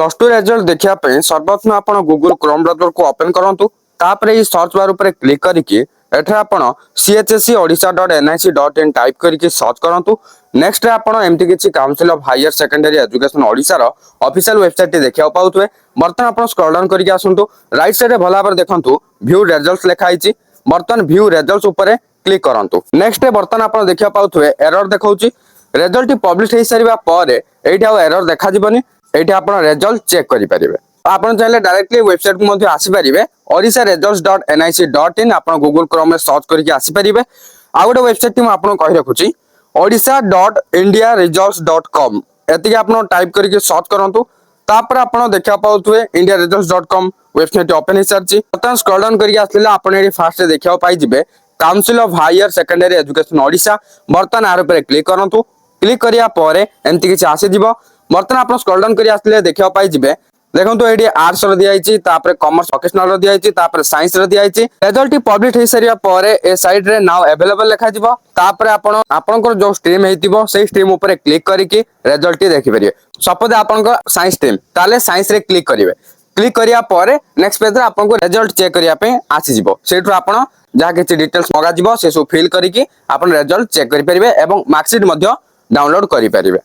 Plus two result देखिया पे सर्वप्रथम आपण गूगल क्रोम ब्राउजर को ओपन करंतु तापरे ई सर्च बार ऊपर क्लिक करिकि एठे आपण chscodisha.nic.in टाइप करिकि सर्च करंतु नेक्स्ट रे आपण एमटी किछि council of higher secondary education Odisha रो ऑफिशियल वेबसाइट देखिया पाउतवे बर्तन आपण स्क्रॉल डाउन करिकि आसंतु राइट साइड रे भला पर देखंतु व्यू रिजल्ट्स लिखा आइछि बर्तन व्यू रिजल्ट्स ऊपर क्लिक करंतु नेक्स्ट रे बर्तन आपण देखिया पाउतवे एरर देखाउछि रिजल्ट पब्लिश हे सारिबा पारे एठी आ एरर देखा जिवनी एठी आपण रिजल्ट चेक करि परिबे आपण चाहे डायरेक्टली वेबसाइट को मध्ये आसी परिबे odisha.results.nic.in आपण गूगल क्रोम में सर्च करके आसी परिबे आ गोटे वेबसाइट टी म आपण कहि रखुची odisha.indiaresults.com एति आपण टाइप करके सर्च करंतु तापर आपण देखा पाउथुए indiaresults.com वेबसाइट ओपन हे सरची बर्तन स्क्रॉल डाउन करके आसले आपण एठी फास्ट देखा पाई जिवे council of higher secondary education Odisha बर्तन आर ऊपर क्लिक करंतु क्लिक करिया परे एमति किछ आसी जिवो बर्तन आपण स्क्रॉल डाउन करी आसले देखा पाई जिवे देखंतु एडी आर्ट्स रो दिया आइची तापर कॉमर्स वोकेशनल रो दिया आइची तापर साइंस रो दिया आइची रिजल्ट पब्लिश हे सरिया परे ए साइड रे नाउ अवेलेबल लिखा जिवो तापर आपनकर जो स्ट्रीम हेतिबो सेही स्ट्रीम ऊपर क्लिक करिकि रिजल्ट देखि परिबे सपोज आपनकर साइंस स्ट्रीम ताले साइंस रे क्लिक करिवे क्लिक करिया परे नेक्स्ट पेज रे आपनको रिजल्ट चेक करिया पे आसी जिवो सेठु आपण जा किछि डिटेल्स मगा जिवो से सब फिल करिकि आपण रिजल्ट चेक करि परिबे एवं मार्कशीट मध्ये डाउनलोड करि परिबे।